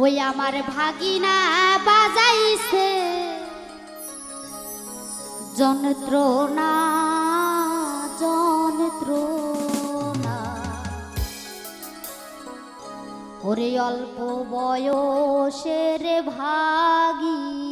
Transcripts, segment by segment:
ওই আমার ভাগিনা বাজাইছে যন্ত্রণা যন্ত্রণা, ওরে অল্প বয়সের ভাগিনা।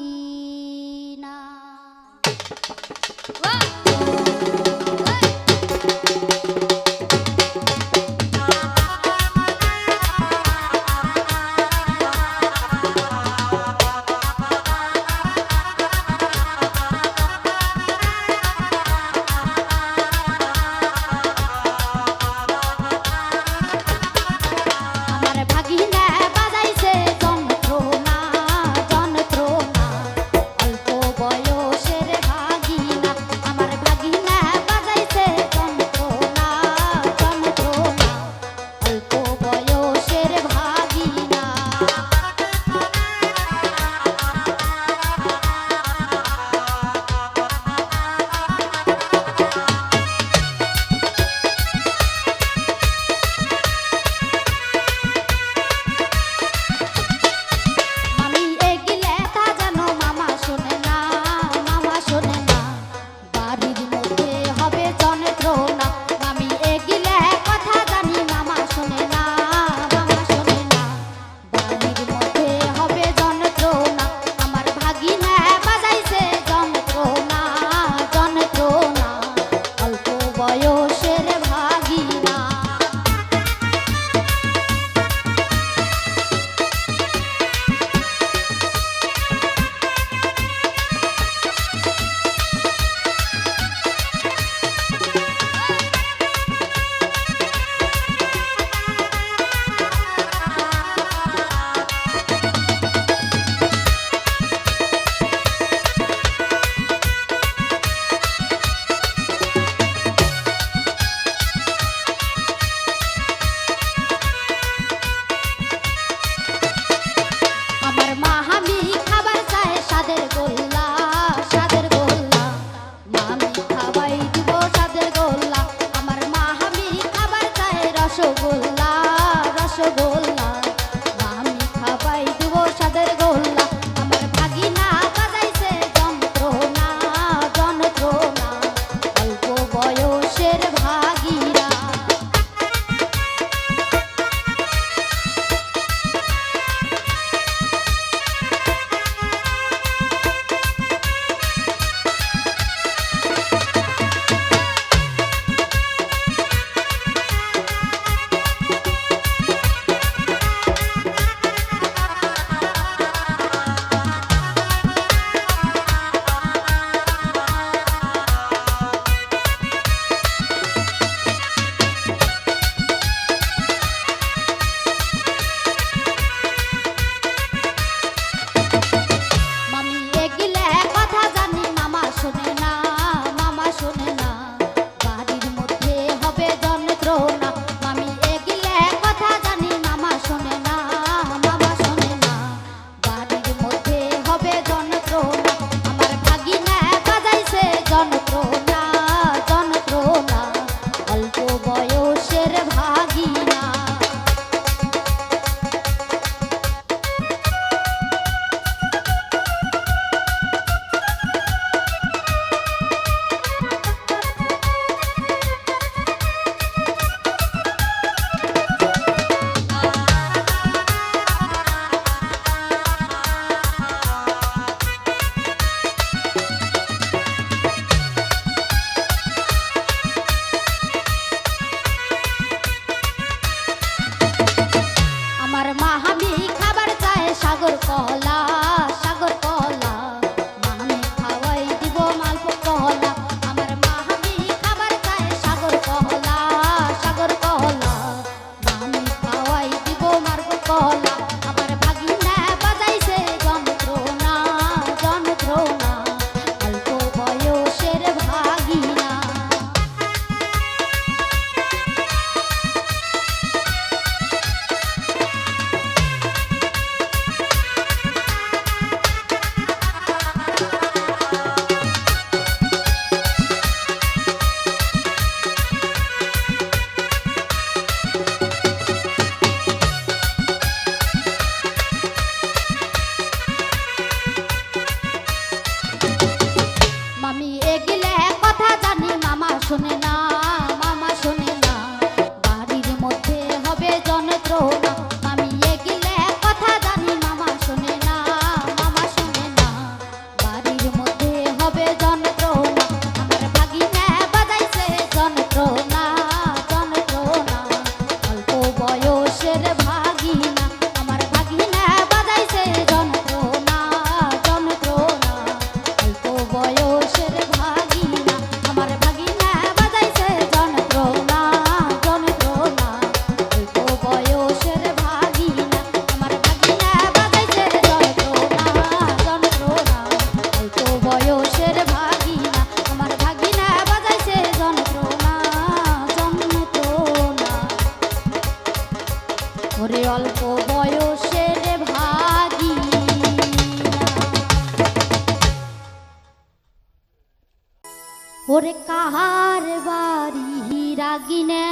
ওরে কাহার বাড়ি রাগিনে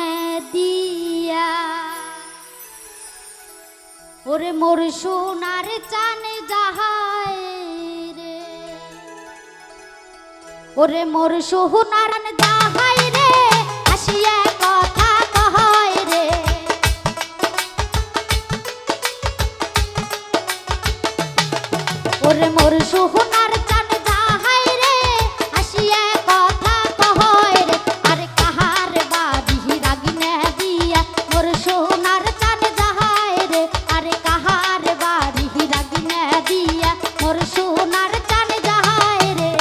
দিয়া ওরে মোর সোনার চানে যাহাই রে ওরে মোর সোনার যাহাই রে আসিয়া কথা কহাই রে ওরে মোর সোনার চান যাহাই রে আসিয়া কথা কহাই রে আরে কাহার বাড়ি রাগিনে দিয়া মোর সোনার চান যাহাই রে আরে কাহার বাড়ি রাগিনে দিয়া মোর সোনার চান যাহাই রে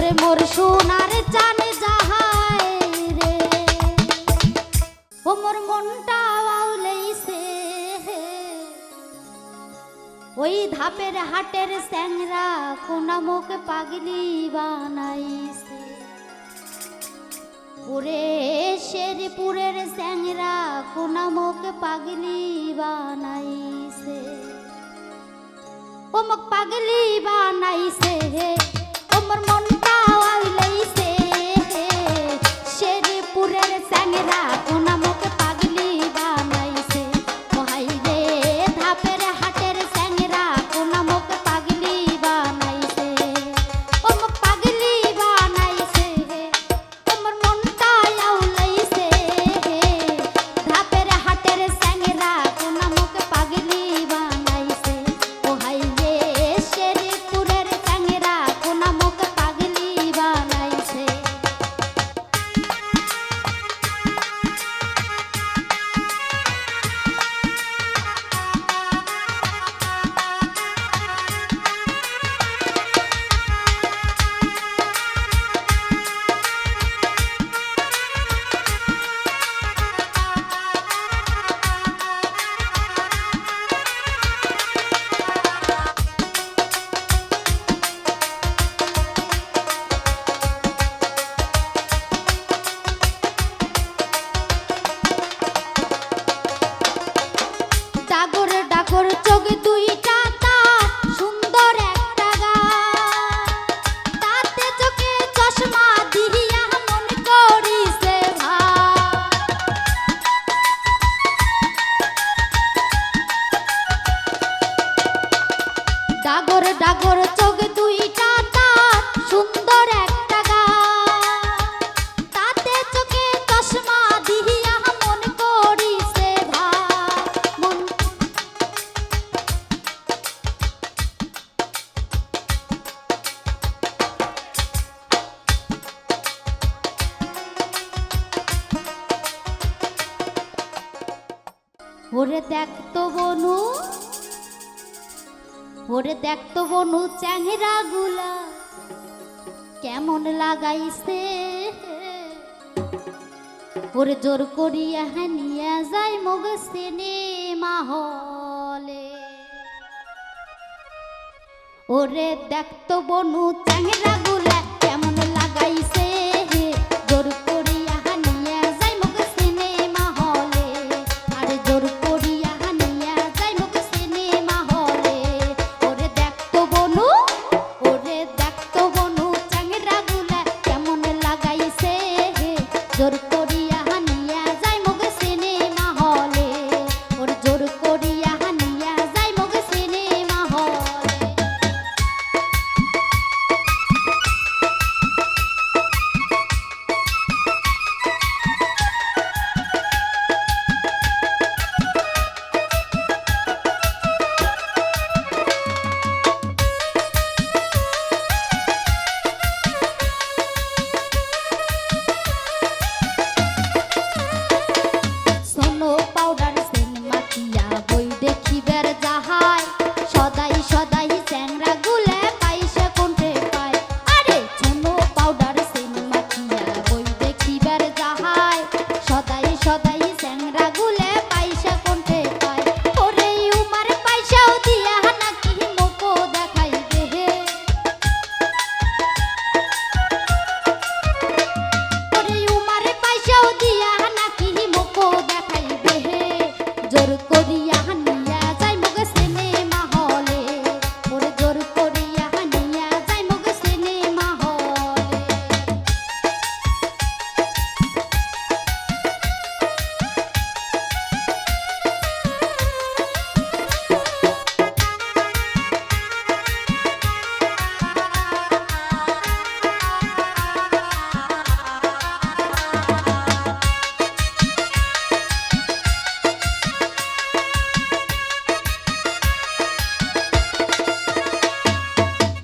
ওরে মোর সোনার চান যাহাই রে, ও মোর মনটা আউলেইছে, ওই ধাপের হাটের স্যাংরা কোনা মুখ পাগলি বানাইছে। ওরে শেরপুরের স্যাংরা কোনা মুখ পাগলি বানাইছে, ও মুখ পাগলি বানাইছে, ও মোর মনটা আউলেইছে, শেরপুরের স্যাংরা কোনা মুখ পাগলি বানাইছে। ও হাই রে ধাপের হাটের স্যাংরা কোনা মুখ পাগলি বানাইছে, ও মুখ পাগলি বানাইছে, ও মোর মনটা আউলেইছে, ধাপের হাটের স্যাংরা কোনা মুখ পাগলি বানাইছে। ও হাই রে শেরপুরের স্যাংরা কোনা মুখ পাগলি বানাইছে। ডাগর ডাগর চোখ দুইটা তার সুন্দর একটা গাল, তাতে চোখে চশমা দিয়া মন করিছে ভার। ডাগর ডাগর চোখ দুইটা তার সুন্দর একটা গাল, তাতে চোখে চশমা দিয়া মন করিছে ভার। মন ওরে দেখতো বনু, ওরে দেখতো বনু চ্যাংরা গুলা কেমন লাগাইছে, ওরে জোর করিয়া নিয়ে যায় মগ সিনেমা হলে। ওরে দেখতো বনু চ্যাংরা গুলা কেমন লাগাইছে, জোর করিয়া নিয়ে যায় মগ সিনেমা হলে, আরে জোর করিয়া নিয়ে যায় মগ সিনেমা হলে। ওরে দেখতো বনু, ওরে দেখতো বনু চ্যাংরা গুলা কেমন লাগাইছে, জোর করিয়া নিয়ে যায় মগ সিনেমা হলে, ওরে জোর করিয়া নিয়ে যায় মগ সিনেমা হলে। সোনো পাউডার সেন মাখিয়া বই দেখিবার যাহাই, সদাই সদাই চ্যাংরা গুলে পাইসা কোনটে পায়। আরে সোনো পাউডার সেন মাখিয়া বই দেখিবার যাহাই, সদাই সদাই চ্যাংরা গুলে পাইসা কোনটে পায়। ওরে উমার পাইসাও দিয়া নাকি মোকো দেখাইবে হে, ওরে উমার পাইসাও দিয়া নাকি মোকো দেখাইবে হে, জোর করিয়া নিয়া যায় মগ সিনেমা হলে, ওরে জোর করিয়া নিয়া যায় মগ সিনেমা হলে।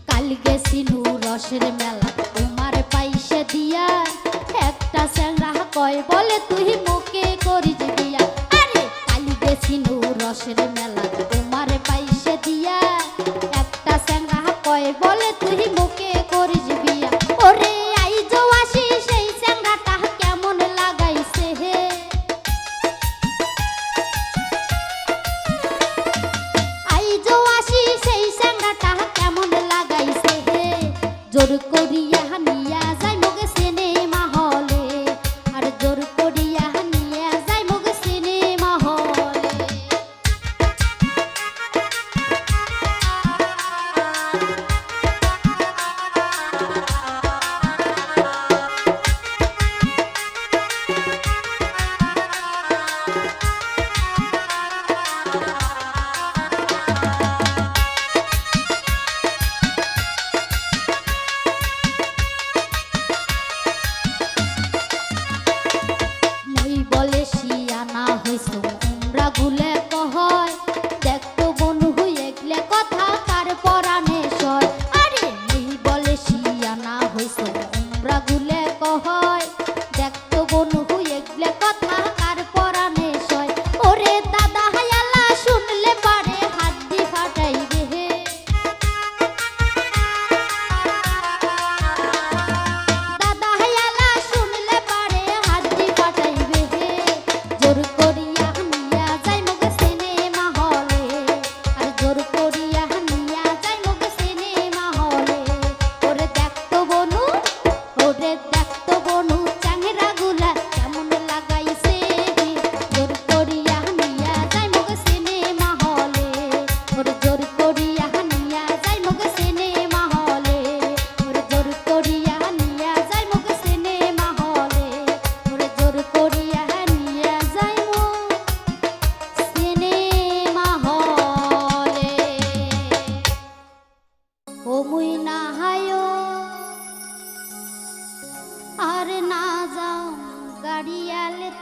কাল গেছিনু রসের মেলা তোমার পাইসা দিয়া, একটা চ্যাংরা কয় বলে তুই মুখে করিস বিয়া। আরে কাল গেছিনু রসের মেলা তোমার পাইসা দিয়া, একটা চ্যাংরা কয় বলে তুই মুখে করিস বিয়া। ওরে জোর করিয়া নিয়া যাই মোগে সিনেমা হলে, আর জোর করিয়া নিয়া যাই মোগে সিনেমা হলে। গুলে কহয় দেখতো বনু হয়ে গেলে কথা কার পরাণে সয়। আরে মুই বলে শিয়ানা হইছ উমরা গুলে কহয় দেখতো বনু হয়ে গেলে কথা কার পরাণে সয়। ওরে দাদা হায়ালা শুনলে পারে হাড্ডি ফাটাইবে হে, দাদা হায়ালা শুনলে পারে হাড্ডি ফাটাইবে হে। জোর করিয়া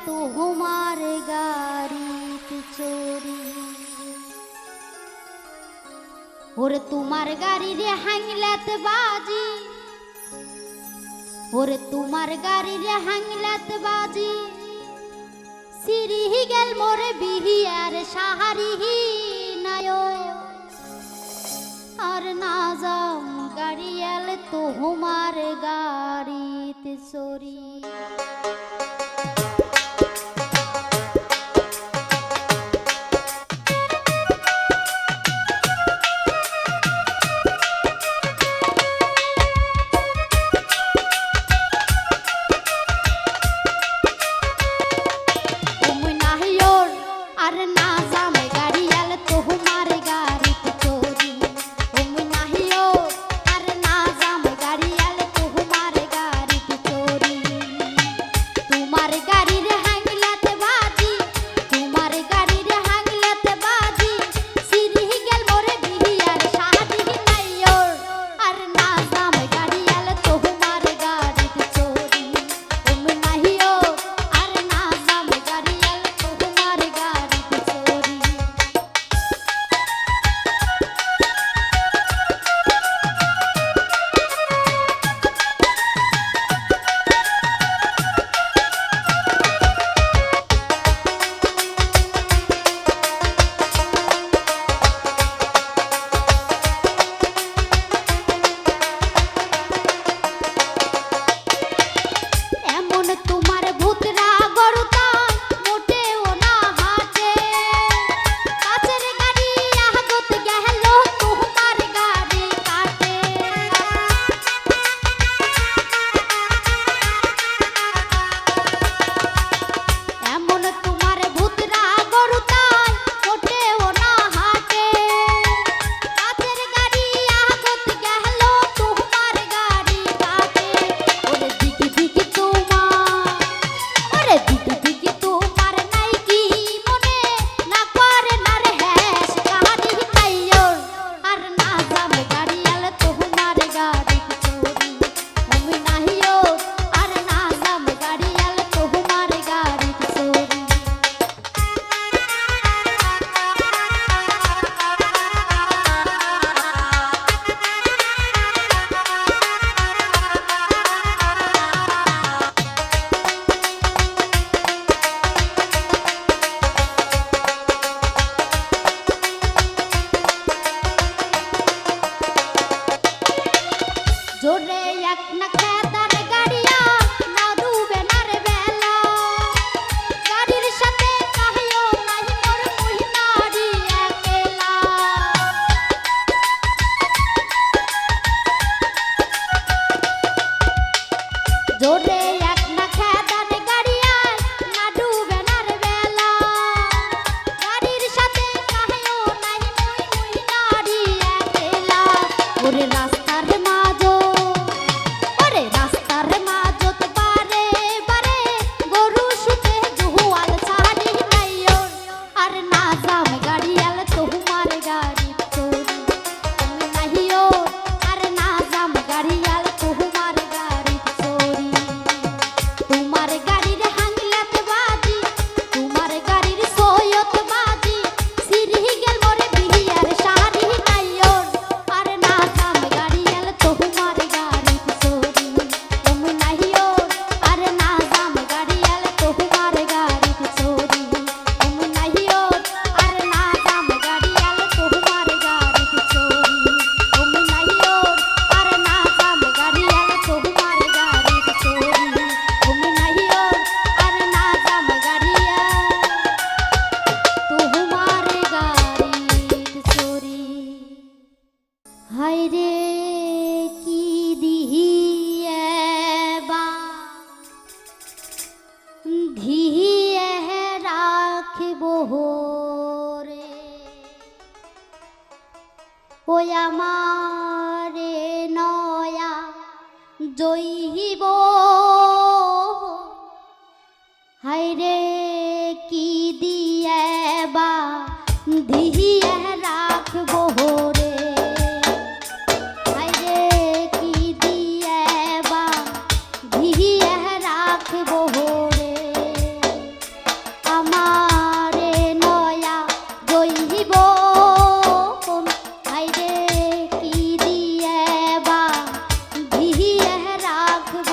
তোমার গাড়িতে চড়ি, ওরে তোমার গাড়ি রে হাংলাতে বাজি, ওরে তোমার গাড়ি রে হাংলাতে বাজি। সিরি গেল মোরে বিহিয়ার সাহারি নায়, আর না যাও গাড়ি এলে তোমার গাড়িতে চড়ি। জোরে এক না খেদান গাড়িয়ায় না ডুবে না রে বেলা গাড়ির সাথে কাহেও নাই মুই মুই নারী একলা ওরে রাস্তার মাঝো ওরে রাস্তার মাঝো তো বারে বারে গরু শুতে জুয়াল ছাড়ি নাইও আর না জাম গাড়িয়াল তোমার গাড়ি চোরি তুমি নাহিও আর না জাম গাড়িয়াল তোমার গাড়ি চোরি তোমার গাড়ির হাঙ্গলাত বাজি তোমার গাড়ির সৈয়ত বাজি সিরি গেল মোরে বিহিয়ার শাড়ি নাইও আর না জাম গাড়িয়াল তোমার গাড়ি চোরি তুমি নাহিও আর না জাম গাড়িয়াল তোমার গাড়ি চোরি তুমি নাহিও আর না জাম গাড়িয়াল তোমার গাড়ি চোরি তুমি নাহিও আর না জাম গাড়িয়াল তোমার গাড়ি চোরি তুমি নাহিও আর না জাম গাড়িয়াল তোমার গাড়ি চোরি হায় রে কি দিহিয়ে বা ধিয়ে রাখিব রে ওই আমারে নয়া জইব হায় রে কি দিয়ে বা ধিয়ে রাখব রে হায় রে কি দিয়ে বা ধিয়ে রাখব রে আমারে নয়া জইব হায় রে কি দিয়ে বা ধিয়ে রাখব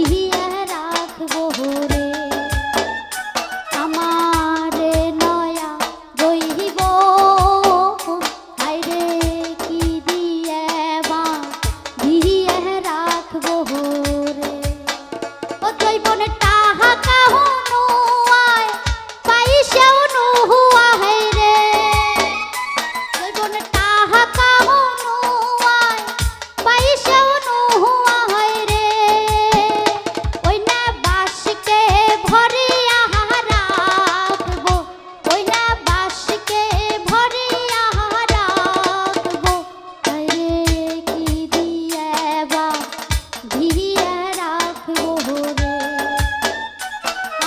ভিয়ে রাখবো রে আমার নয়া দইব হাইরে কি দিয়ে বা ভিয়ে রাখবো রে ও দইবন টাহা কাহুনু আয় পাইছেও নুহুয়া হাইরে দইবন টাহা কাহুনু আয় পাইছেও নুহুয়া হাইরে ওই না বাসকে ভরিয়া রাখবো ওই না বাসকে ভরিয়া রাখবো হাইরে কি দিয়ে বা ভিয়ে রাখবো রে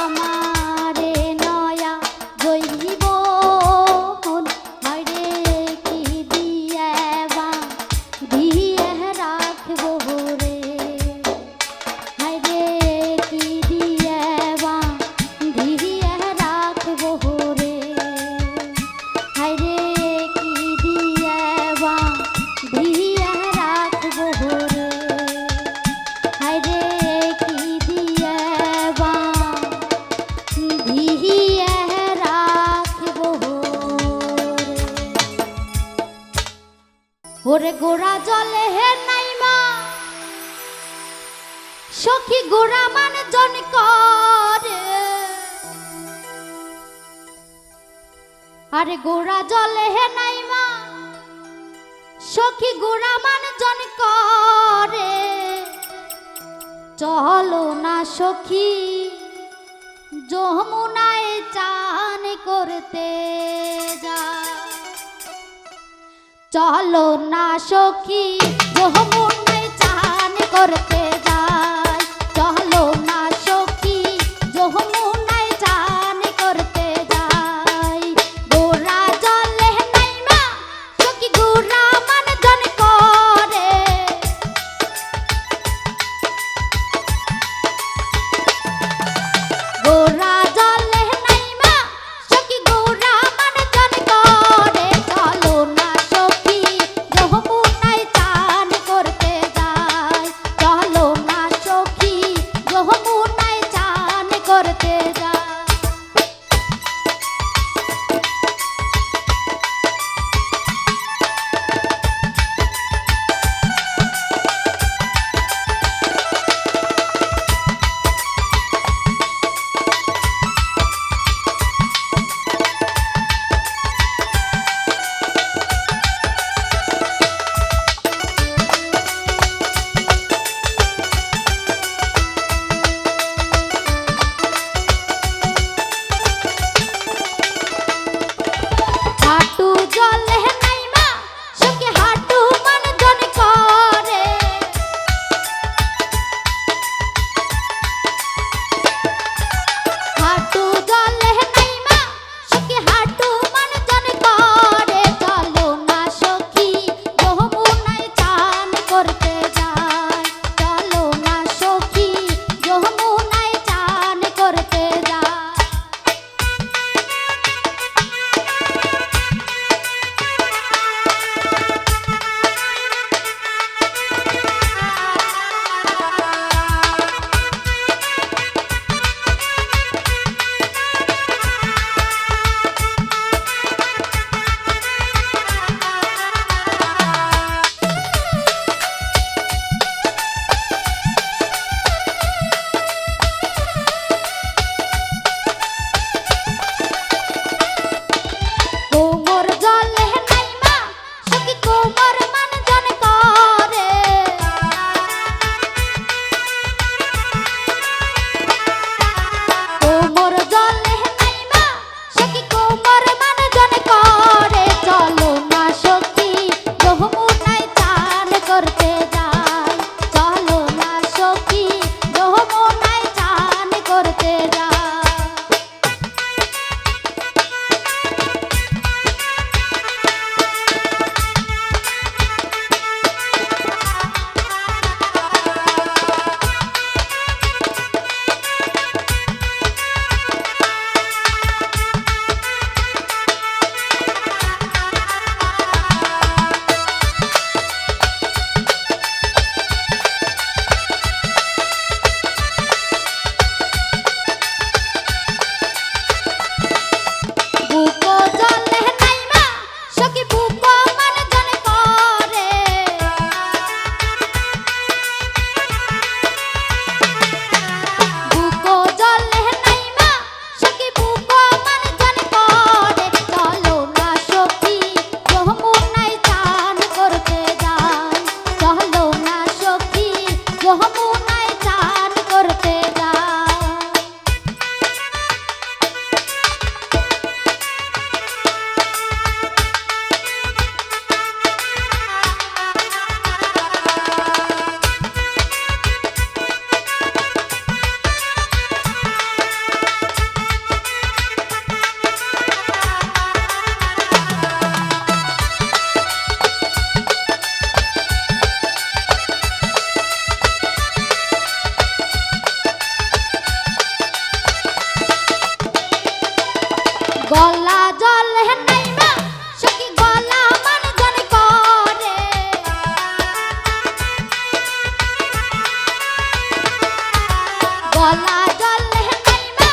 আমারে নয়া জইব হাইরে কি দিয়ে বা ভিয়ে রাখবো রে হাইরে কি দিয়ে বা ভিয়ে রাখবো রে হাইরে কি দিয়ে বা ভিয়ে রাখবো রে হাইরে কি দিয়ে বা ভিয়ে রাখবো ওরে গোড়া জলে হে নাইমা সখী গোড়া মানে জন করে আরে গোড়া জলে হে নাইমা সখী গোড়া মানে জন করে চলো না সখী যমুনায় চান করতে যা চলো না সখী যমুনায় চান করতে যাই চলো না সখী যমুনায় চান করতে যাই গোরা জলে নাইমা সখী গোরা মান জন করে গোরা জলে নাইমা সখী গোরা মান জন করে চলো না সখী যমুনায় চান করতে যাই চলো না গলা জল নাই মা সখী গলা মান জন করে গলা জল নাই মা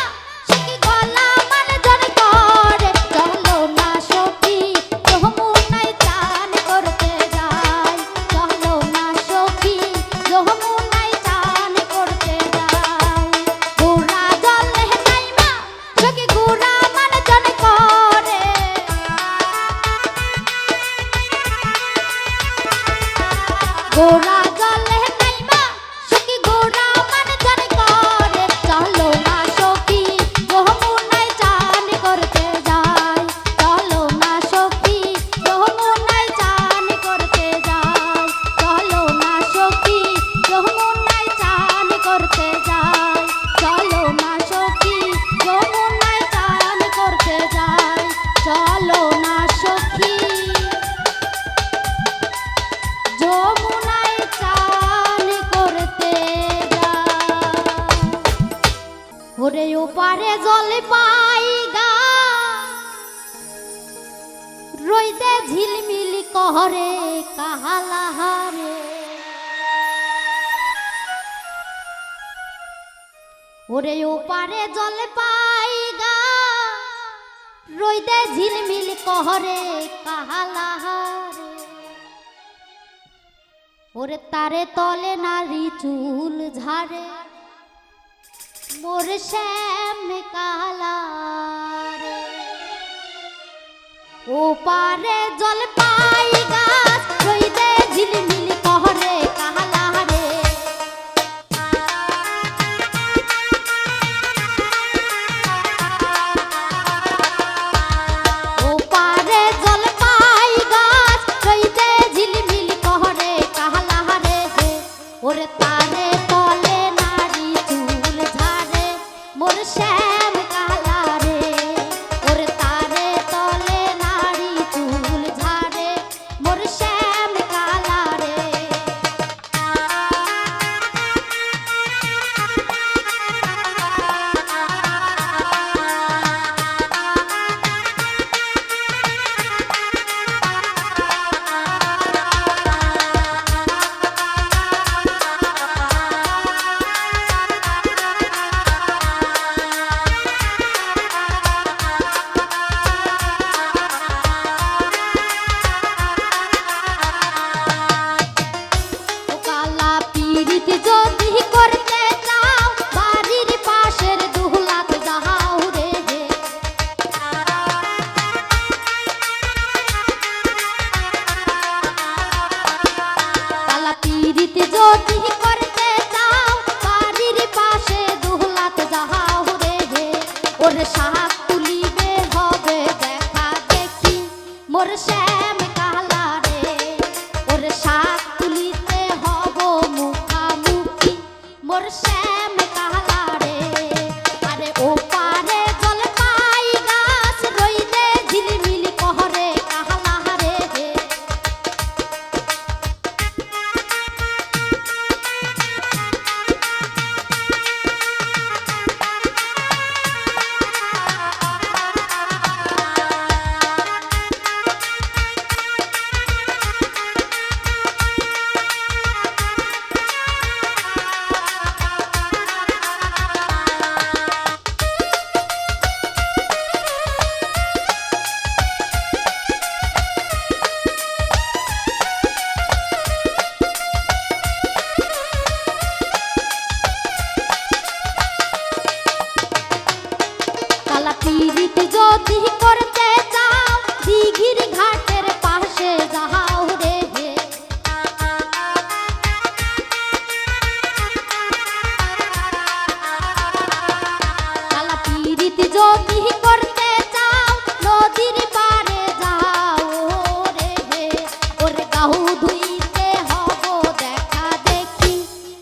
সখী গলা মান জন করে চলো না সখী যমুনায় চান করতে যাই চলো না সখী যমুনায় চান করতে যাই গোরা জল নাই মা সখী গোরা মান জন করে গোরা জল নাই মা সখী গোরা মান জন করে চলো না সখী যমুনায় চান করতে যাই চলো না সখী যমুনায় চান করতে যাই চলো না সখী যমুনায় চান করতে যাই চলো না সখী যমুনায় চান করতে যাই চলো না সখী যমুনায় চান করতে যাই ওরে ওপারে জল পাই গা রইদে ঝিলমিল কহরে কাহালাহারে ওরে ওপারে জল পাই গা রইদে ঝিলমিল কহরে কাহালাহারে ওরে তারে তলে নারী চুল ঝাড়ে মোর শ্যাম কালারে ও পারে জল পাই গাছ রইদে ঝিলমিল কহরে কাহালারে ও পারে জল পাই গাছ রইদে ঝিলমিল কহরে কাহালারে ওরে তারে তলে নারী চুল ঝাড়ে মোর শ্যাম কালারে ওরে তারে তলে নারী চুল ঝাড়ে মোর শ্যাম কালারে ও কালা পীড়িত যদি করতে চাও বাড়ির পাশের দুহলাত যাও রে কালা পীড়িত যদি করতে চাও বাড়ির পাশে দুহলাত যাও রে ওরে শাক তুলিবে হবে দেখা দেখি মোর শ্যাম কালারে ওরে শাক তুলিতে হব মুখামুখি মোর শ্যাম কালারে আরে ও পারে জল পাই গাছ রইদে ঝিলমিল কহরে কাহালারে কালা পীড়িত যদি করতে চাও দিঘির ঘাটের পাশে যাও রে কালা পীড়িত যদি করতে চাও নদীর পারে যাও রে ওরে গাহু ধুইতে হব দেখা দেখি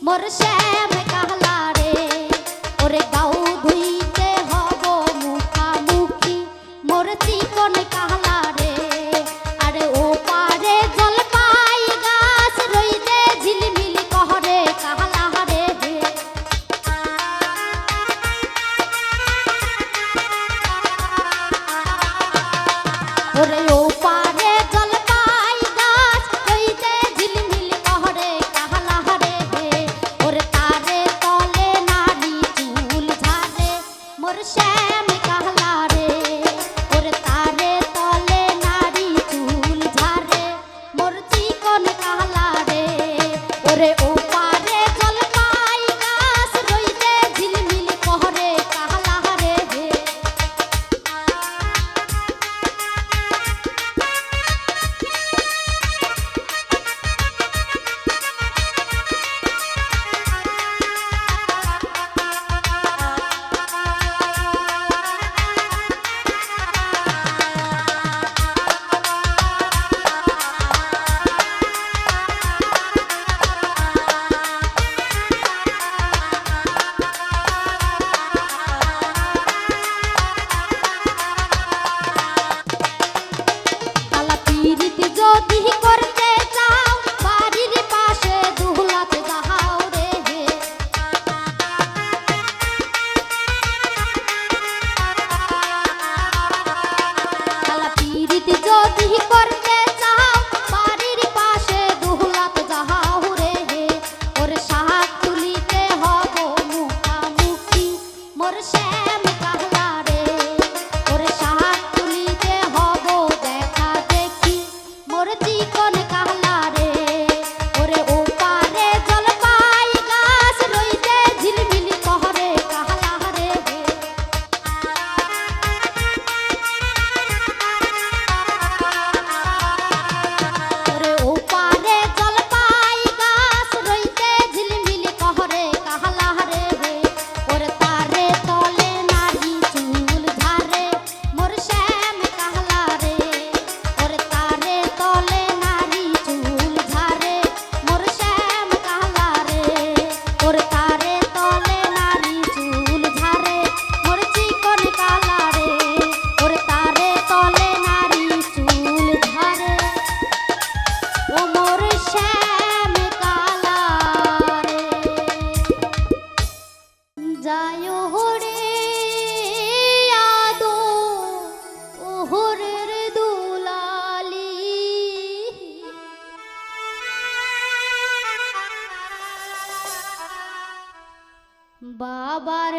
মোর শ্যাম কালারে ওরে গাহু ধুইতে হব মুখামুখি মোর ওরে ও পারে জলপাই গাছ হইতে ঝিলমিল কহরে কাহলা হরে হে ওরে তারে তলে নারী চুল ঝারে মোর শ্যাম কাহলা রে ওরে তারে তলে নারী চুল ঝারে মোর চিকন কাহলা রে ওরে ও পারে জলপাই গাছ রইতে ঝিলমিল কহরে কাহলা হরে হে কালা পীরিতি যদি করতে চাও বাড়ির পাশে দুহলাতে যাহাও রে হে কালা পীরিতি যদি করতে চাও বাড়ির পাশে দুহলাতে যাহাও রে হে ওর সাহাত তুলিতে হব মুখামুখি মোর শ্যাম কাহলা রে ওর সাহাত তুলিতে হব দেখা দেখি মোর চিকন কাহলা রে ওরে ও পারে জলপাই গাছ রইতে ঝিলমিল কহরে কাহলা রে ওরে ও পারে জলপাই গাছ রইতে ঝিলমিল কহরে কাহলা রে ওরে তারে তলে নারী চুল ঝারে মোর শ্যাম কাহলা রে ওরে তারে তলে নারী চুল ঝারে মোর শ্যাম কাহলা রে ওরে তারে তলে নারী চুল ঝারে মোর চিকন কাহলা রে ওরে তারে তলে নারী চুল ঝারে ও মোর শ্যাম কালা রে যায় হরে আদো ওহরের দুলালি বাবার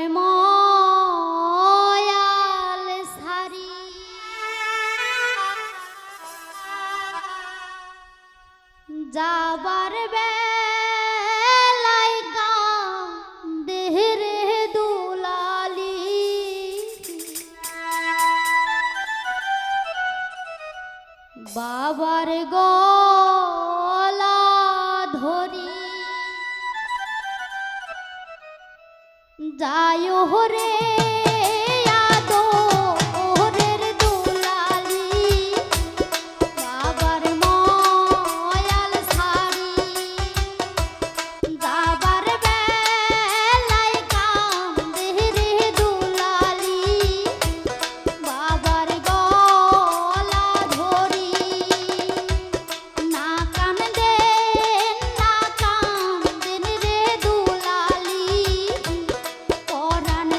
ময়াল সারি যাবার বেলায় কাঁদেরে দুলালি বাবার গলা ধরি যায় হরে আদো ওহরের দুলালি বাবার ময়াল সারি যাবার বেলায় কাঁদেরে দুলালি বাবার গলা ধরি না কান্দেন রে দুলালি পরাণ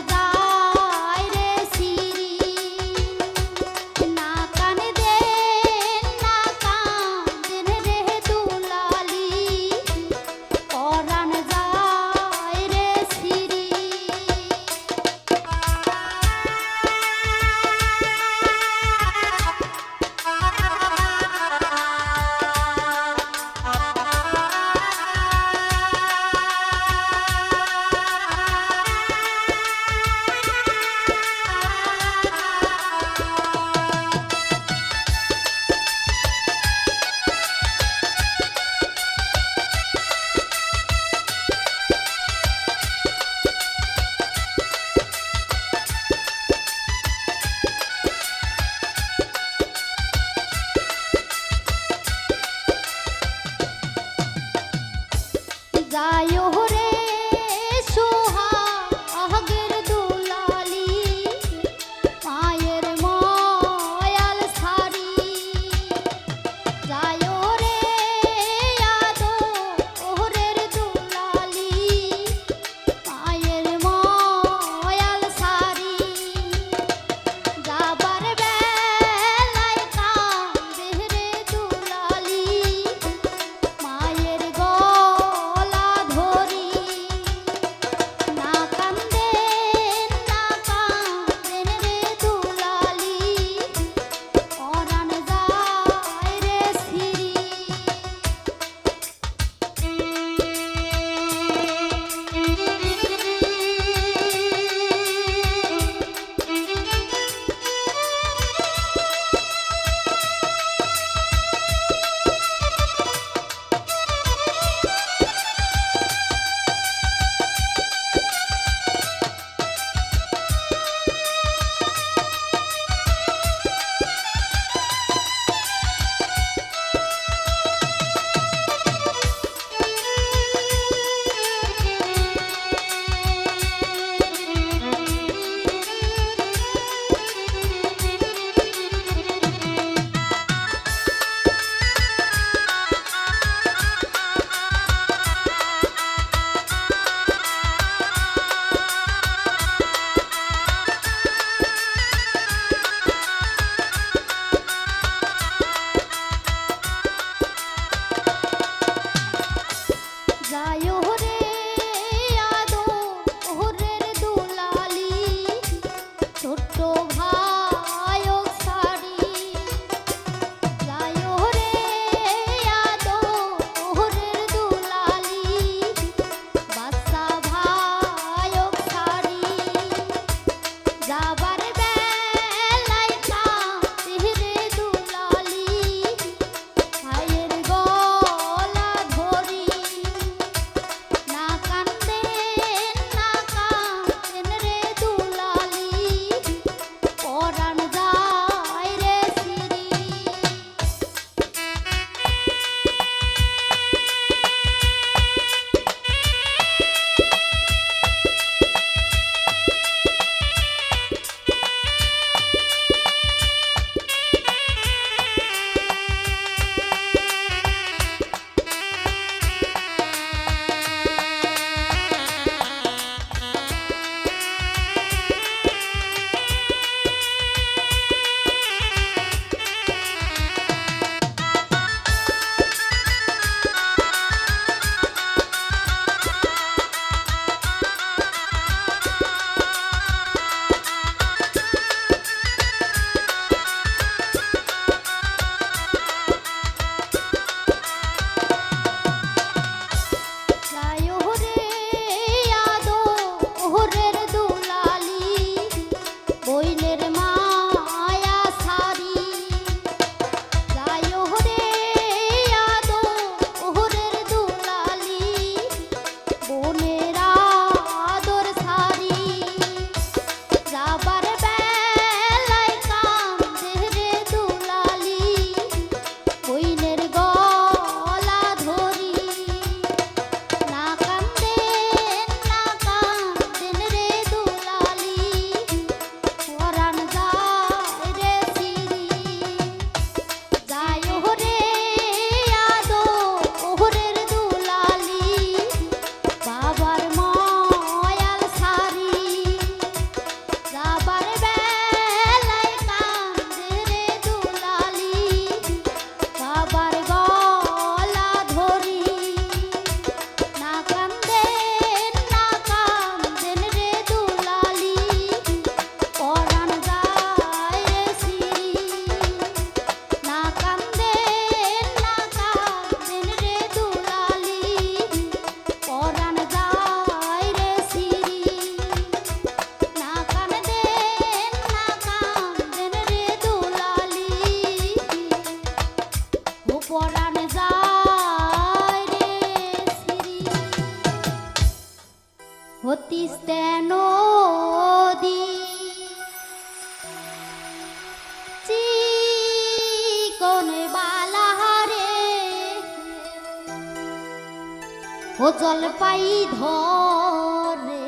ও জল পাই ধরে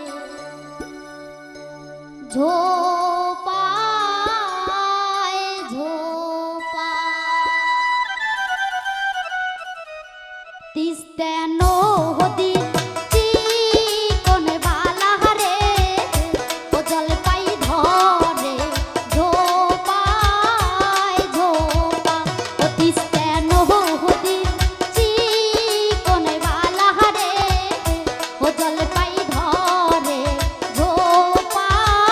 ঝোপায় ঝোপা তিস্তা নদী চিকন বালাহারে ও জল পাই ধরে ঝোপায় ঝোপা ও তিস্তা নদী চিকন বালাহারে ও জল পাই ধরে ঝোপায়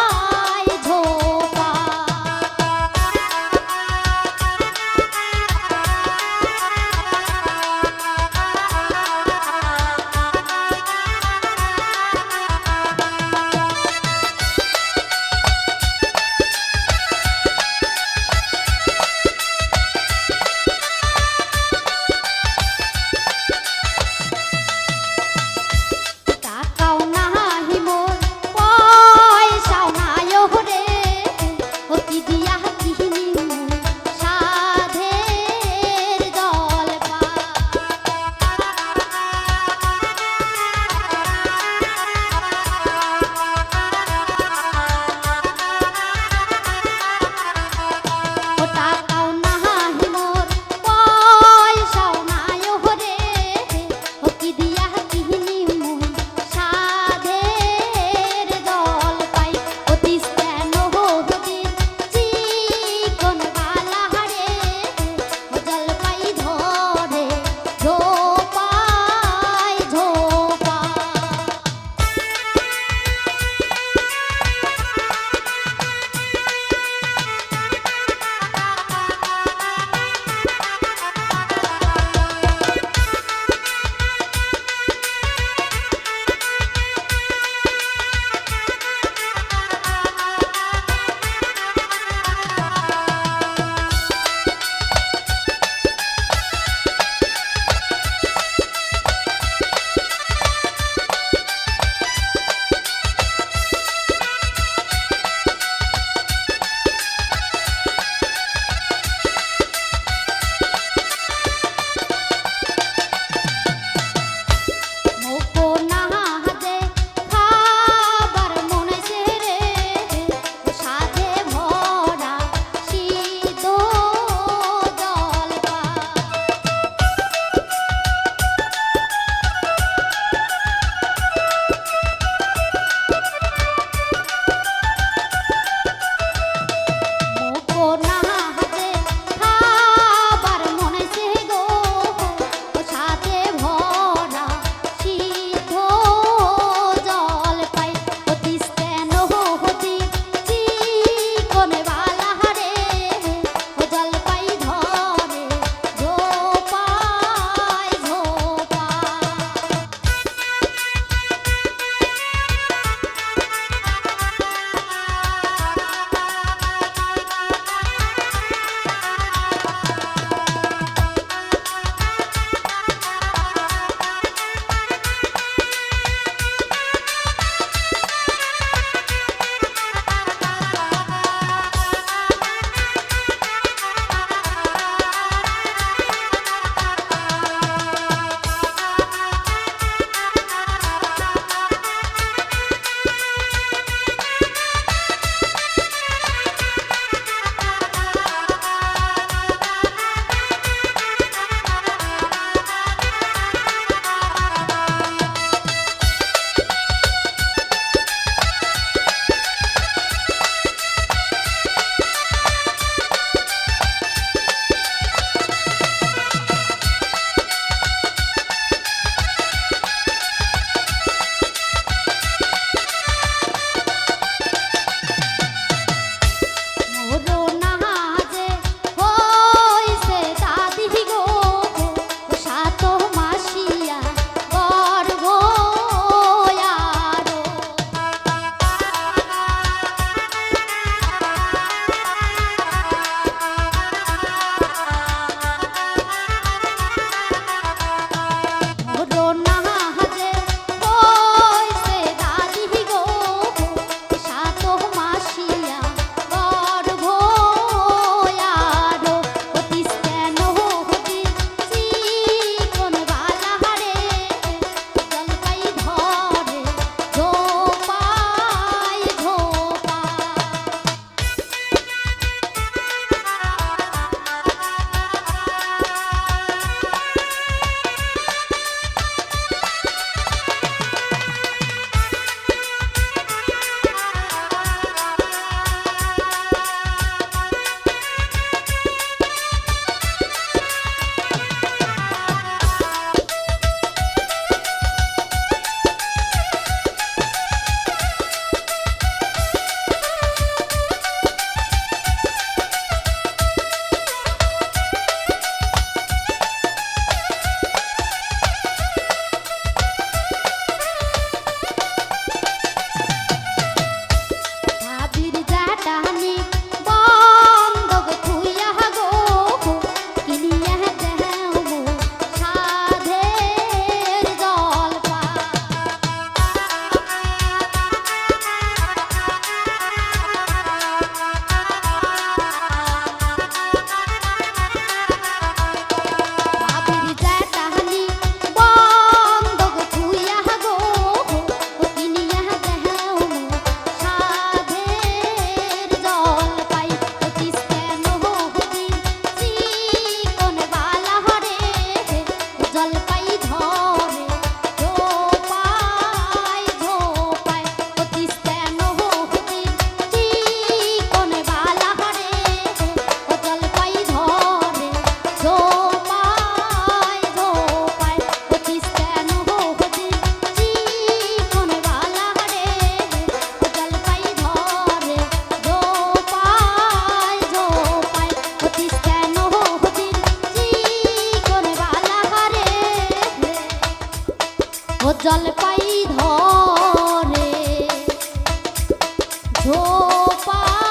জলপাই ধরে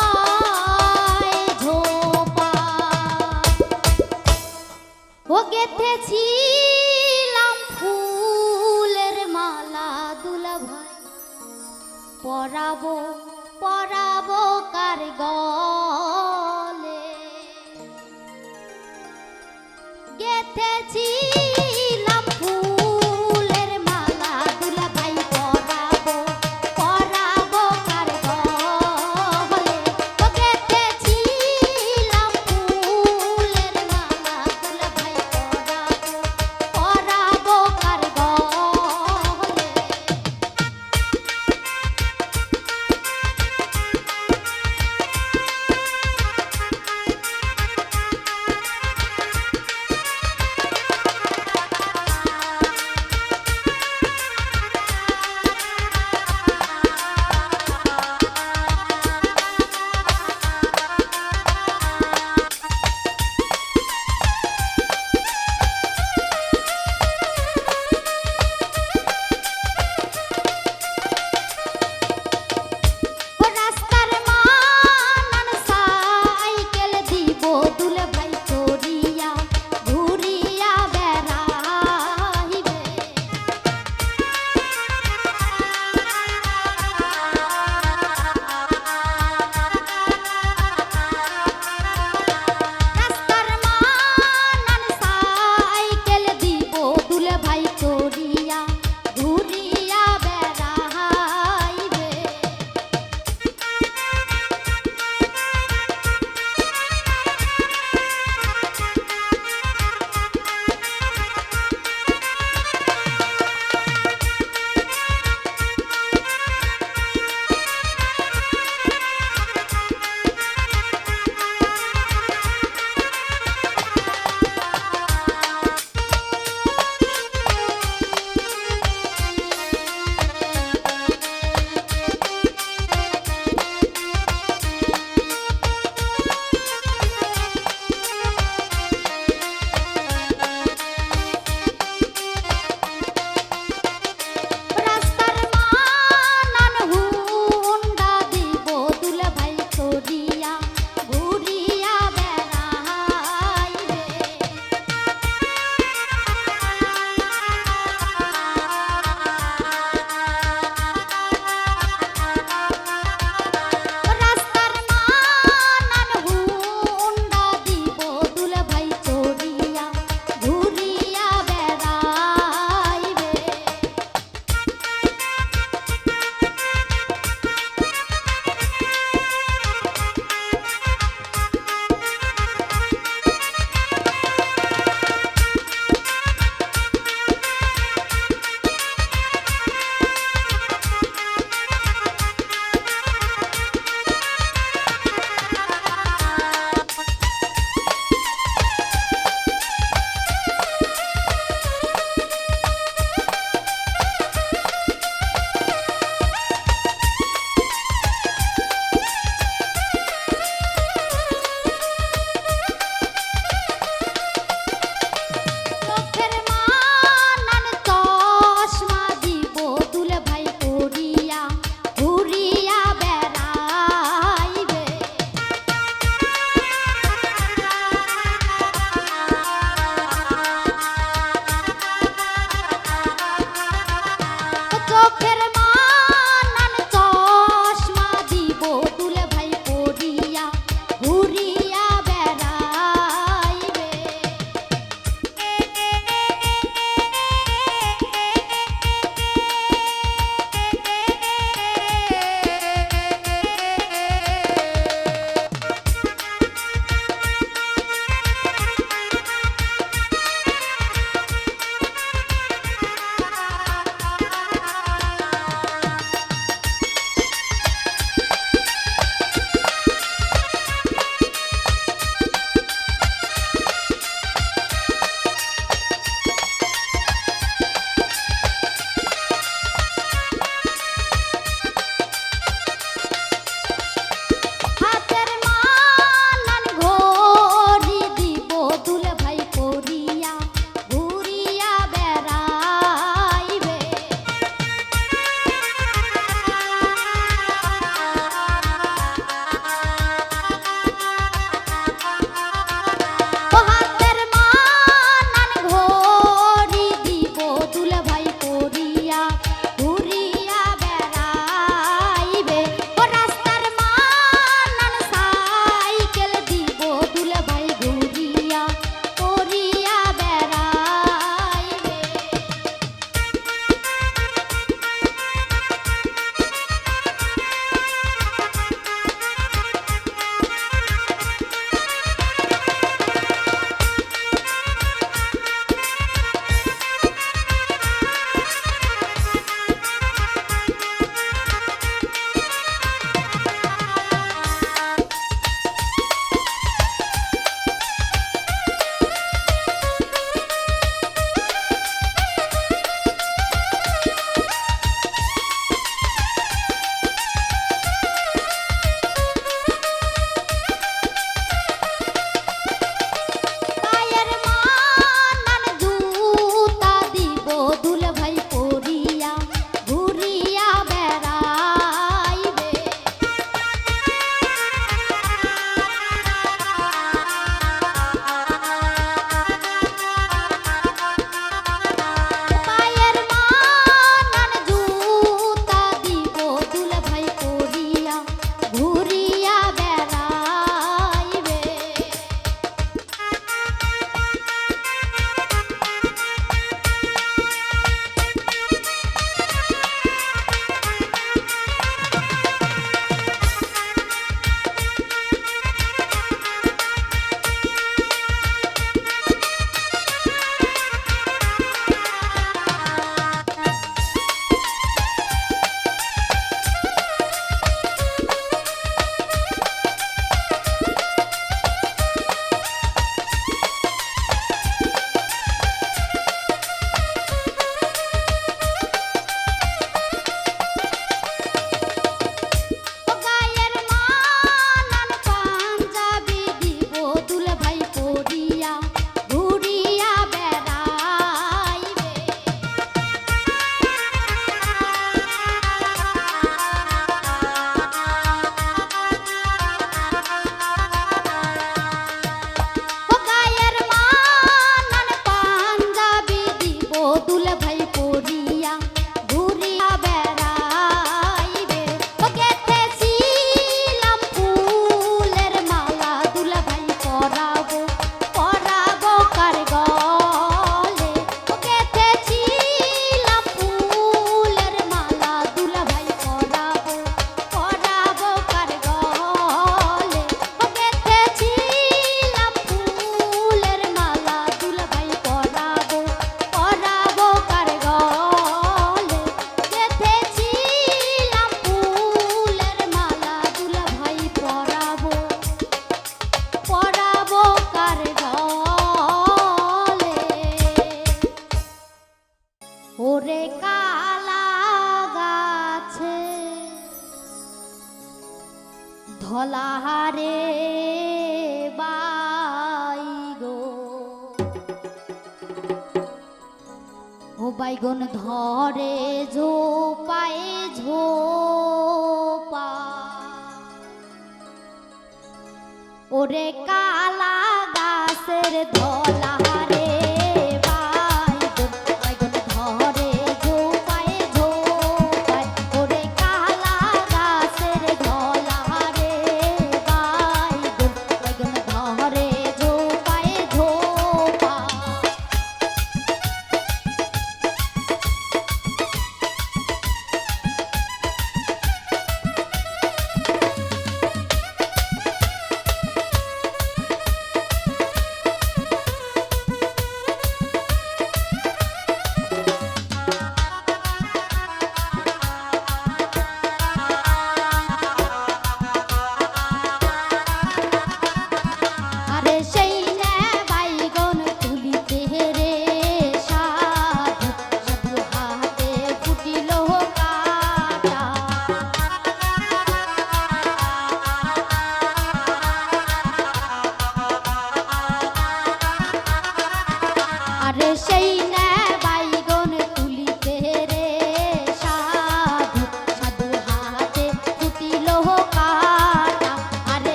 ঝোপায় ঝোপায় ও গেথেছিলাম ফুলের মালা দুলাভাই পরাবো পরাবো কার গলে গেথেছিলাম ফুলের মালা দুলাভাই পরাবো পরাবো কার গলে ও গেথেছিলাম ফুলের মালা দুলাভাই পরাবো পরাবো কার গলে ধলাহারে বাইগো ও বাইগন ধরে ঝোপায়ে ঝোপা ওরে কালা গাছের ধলাহারে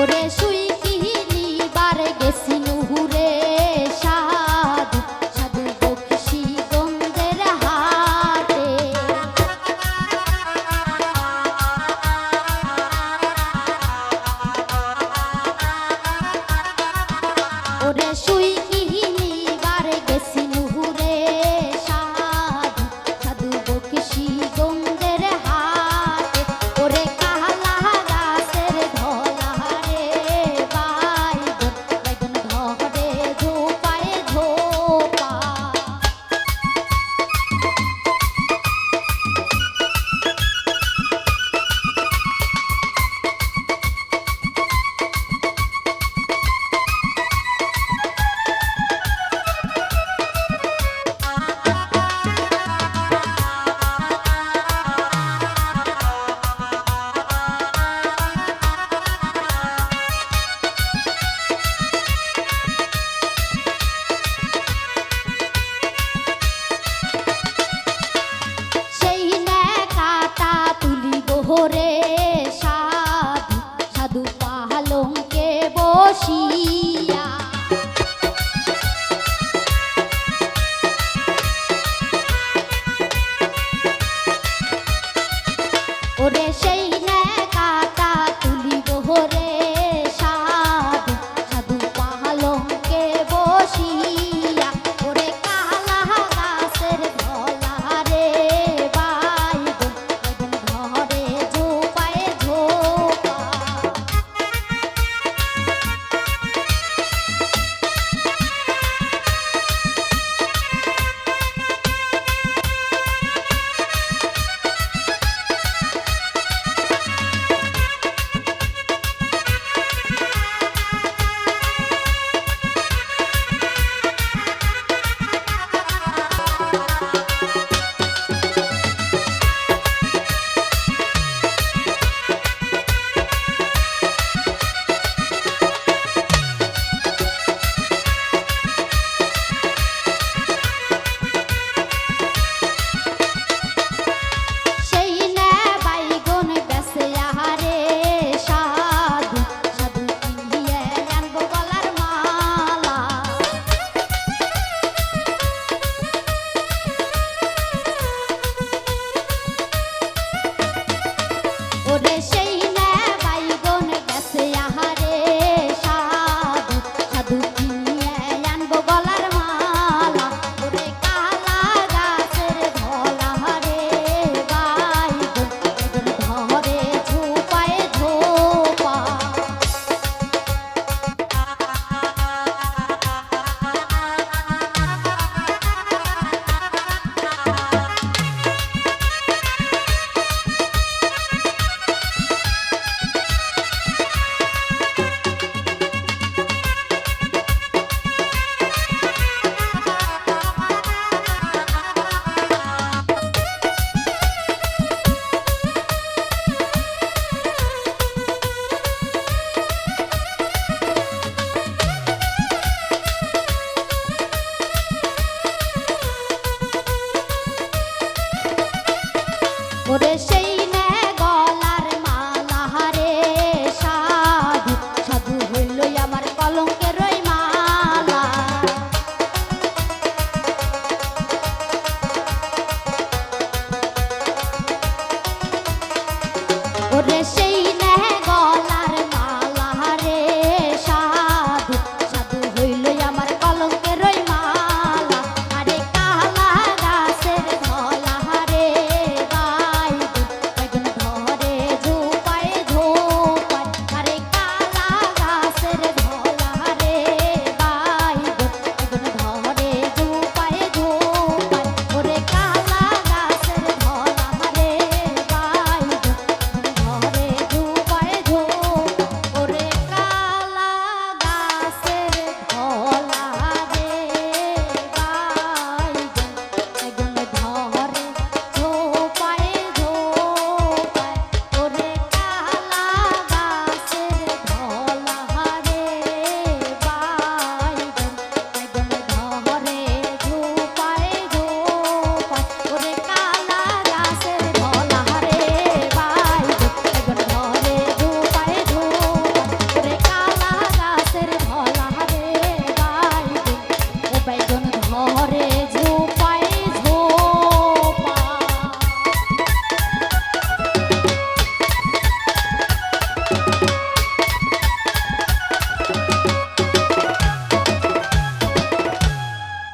ওরে শুই কিলিবার গেছি নুহুরে সাধু সাধু বকশিগঞ্জের হাটে ওরে শুই